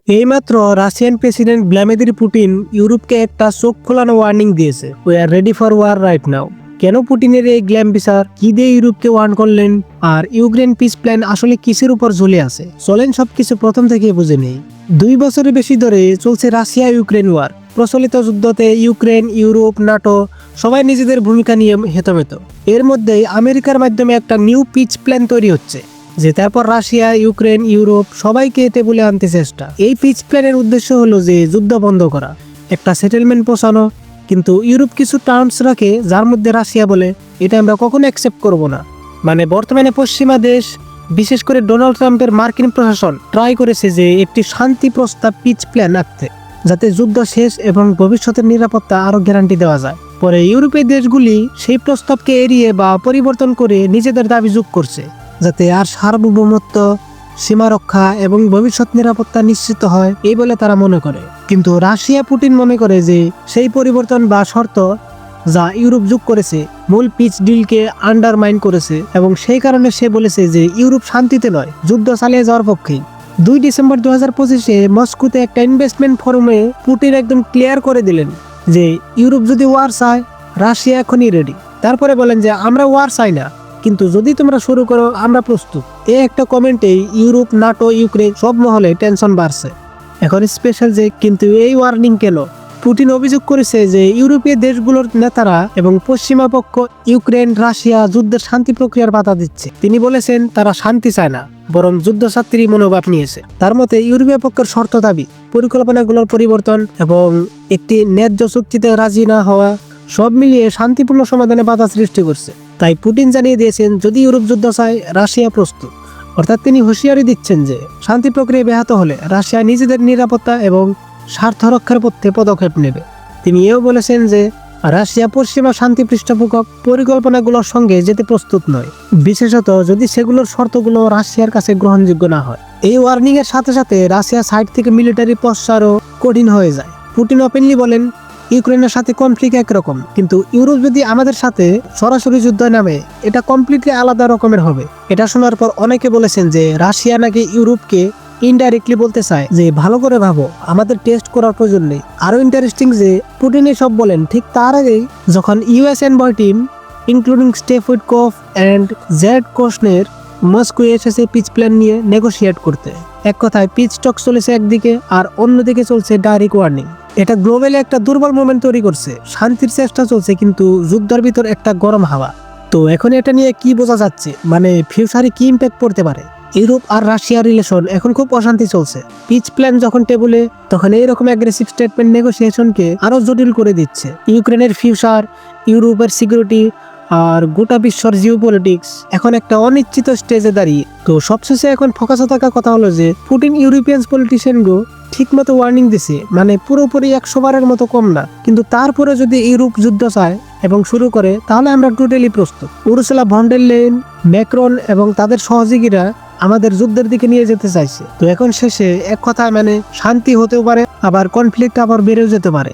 এইমাত্র Russian president Vladimir Putin ইউরোপকে একটা চোখ খোলানো ওয়ার্নিং দিয়েছে। We are ready for war right now. কেন পুতিনের এই গ্ল্যাম বিচার, কি দিয়ে ইউরোপকে ওয়ার্ন করলেন, আর ইউক্রেন পিস প্ল্যান আসলে কিসের উপর ঝুলে আছে, চলেন সবকিছু প্রথম থেকে বুঝে নেই। 2 বছরের বেশি ধরে চলছে রাশিয়া ইউক্রেন ওয়ার। প্রচলিত যুদ্ধতে ইউক্রেন, ইউরোপ, নাটো সবাই নিজেদের ভূমিকা নিয়ে হেতমেত। এর মধ্যেই আমেরিকার মাধ্যমে একটা নিউ পিচ প্ল্যান তৈরি হচ্ছে, যে তারপর রাশিয়া, ইউক্রেন, ইউরোপ সবাইকে টেবিলে আনতে চেষ্টা। এই পিচ প্ল্যানের উদ্দেশ্য হলো যে যুদ্ধ বন্ধ করা, একটা সেটেলমেন্ট পৌঁছানো। কিন্তু ইউরোপ কিছু টার্মস রাখে, যার মধ্যে রাশিয়া বলে এটা আমরা কখনো অ্যাকসেপ্ট করব না। মানে বর্তমানে পশ্চিমা দেশ, বিশেষ করে ডোনাল্ড ট্রাম্পের মার্কিন প্রশাসন ট্রাই করেছে যে একটি শান্তি প্রস্তাব পিচ প্ল্যান আনতে, যাতে যুদ্ধ শেষ এবং ভবিষ্যতের নিরাপত্তা আরো গ্যারান্টি দেওয়া যায়। পরে ইউরোপীয় দেশগুলি সেই প্রস্তাবকে এড়িয়ে বা পরিবর্তন করে নিজেদের দাবি যোগ করছে, যাতে আর সার্বভৌমত্ব, সীমা রক্ষা এবং ভবিষ্যৎ নিরাপত্তা নিশ্চিত হয়, এই বলে তারা মনে করে। কিন্তু রাশিয়া পুতিন মনে করে যে সেই পরিবর্তন বা শর্ত যা ইউরোপ যোগ করেছে মূল পিচ ডিলকে আন্ডারমাইন করেছে, এবং সেই কারণে সে বলেছে যে ইউরোপ শান্তিতে নয়, যুদ্ধ চালিয়ে যাওয়ার পক্ষেই। 2 ডিসেম্বর 2025-এ মস্কোতে একটা ইনভেস্টমেন্ট ফোরামে পুতিন একদম ক্লিয়ার করে দিলেন যে ইউরোপ যদি ওয়ার চায়, রাশিয়া এখনই রেডি। তারপরে বলেন যে আমরা ওয়ার চাই না, কিন্তু যদি তোমরা শুরু করো আমরা প্রস্তুত। এই একটা কমেন্টেই ইউরোপ, নাটো, ইউক্রেন সব মহলে টেনশন বাড়ছে। এখন স্পেশাল যে কিন্তু এই ওয়ার্নিং কেন? পুতিন অভিযোগ করেছে যে ইউরোপীয় দেশগুলোর নেতারা এবং পশ্চিমা পক্ষ ইউক্রেন, রাশিয়া যুদ্ধের শান্তি প্রক্রিয়ার বাধা দিচ্ছে। তিনি বলেছেন তারা শান্তি চায় না, বরং যুদ্ধছাত্রী মনোভাব নিয়েছে। তার মতে ইউরোপীয় পক্ষের শর্ত দাবি, পরিকল্পনাগুলোর পরিবর্তন এবং একটি ন্যায্য চুক্তিতে রাজি না হওয়া সব মিলিয়ে শান্তিপূর্ণ সমাধানে বাধা সৃষ্টি করছে। তাই পুতিন জানিয়ে দিয়েছেন যদি ইউরোপ যুদ্ধ চায়, রাশিয়া প্রস্তুত। অর্থাৎ তিনি হুঁশিয়ারি দিচ্ছেন যে শান্তি প্রক্রিয়া ব্যাহত হলে রাশিয়া নিজেদের নিরাপত্তা এবং স্বার্থ রক্ষার পথে পদক্ষেপ নেবে। তিনি এও বলেছেন যে রাশিয়া পশ্চিমা শান্তি পৃষ্ঠপোষক পরিকল্পনাগুলোর সঙ্গে যেতে প্রস্তুত নয়, বিশেষত যদি সেগুলোর শর্তগুলো রাশিয়ার কাছে গ্রহণযোগ্য না হয়। এই ওয়ার্নিং এর সাথে সাথে রাশিয়া সাইড থেকে মিলিটারি পশ্চারও কঠিন হয়ে যায়। পুতিন ওপেনলি বলেন ইউক্রেনের সাথে কনফ্লিক্ট একরকম, কিন্তু ইউরোপ যদি আমাদের সাথে সরাসরি যুদ্ধ নামে, এটা কমপ্লিটলি আলাদা রকমের হবে। এটা শোনার পর অনেকে বলেছেন যে রাশিয়া নাকি ইউরোপকে ইনডাইরেক্টলি বলতে চায় যে ভালো করে ভাবো, আমাদের টেস্ট করার প্রয়োজন নেই। আরো ইন্টারেস্টিং যে পুতিন সব বলেন ঠিক তার আগেই যখন US envoy team including Steve Witkoff and Jared কোশনের মস্কো এসেছে পিচ প্ল্যান নিয়ে নেগোশিয়েট করতে। এক কথায় পিচ টক চলেছে একদিকে, আর অন্যদিকে চলছে ডাইরেক্ট ওয়ার্নিং। এটা গ্লোবালি একটা দুর্বল মোমেন্ট তৈরি করছে। শান্তির চেষ্টা চলছে, কিন্তু যুদ্ধের ভিতর একটা গরম হাওয়া। তো এখন এটা নিয়ে কি বোঝা যাচ্ছে, মানে ফিউচারে কি ইম্প্যাক্ট পড়তে পারে? ইউরোপ আর রাশিয়ার রিলেশন এখন খুব অশান্তি চলছে। পিচ প্ল্যান যখন টেবলে, তখন এইরকম অ্যাগ্রেসিভ স্টেটমেন্ট নেগোসিয়েশনকে আরো জটিল করে দিচ্ছে। ইউক্রেনের ফিউচার, ইউরোপের সিকিউরিটি আর গোটা বিশ্বর জিওপলিটিক্স এখন একটা অনিশ্চিত স্টেজে দাঁড়িয়ে। তো সবশেষে এখন ফোকাসে থাকা কথা হলো যে পুতিন ইউরোপিয়ান পলিটিশিয়ানগুলো ঠিক মতো ওয়ার্নিং দিছে, মানে পুরোপুরি 100 বারের মতো কম না। কিন্তু তারপরে যদি ইউরোপ যুদ্ধ চায় এবং শুরু করে, তাহলে আমরা টোটালি প্রস্তুত। Ursula von der Leyen, Macron এবং তাদের সহযোগীরা আমাদের যুদ্ধের দিকে নিয়ে যেতে চাইছে। তো এখন শেষে এক কথা, মানে শান্তি হতেও পারে, আবার কনফ্লিক্ট আবার বেড়েও যেতে পারে।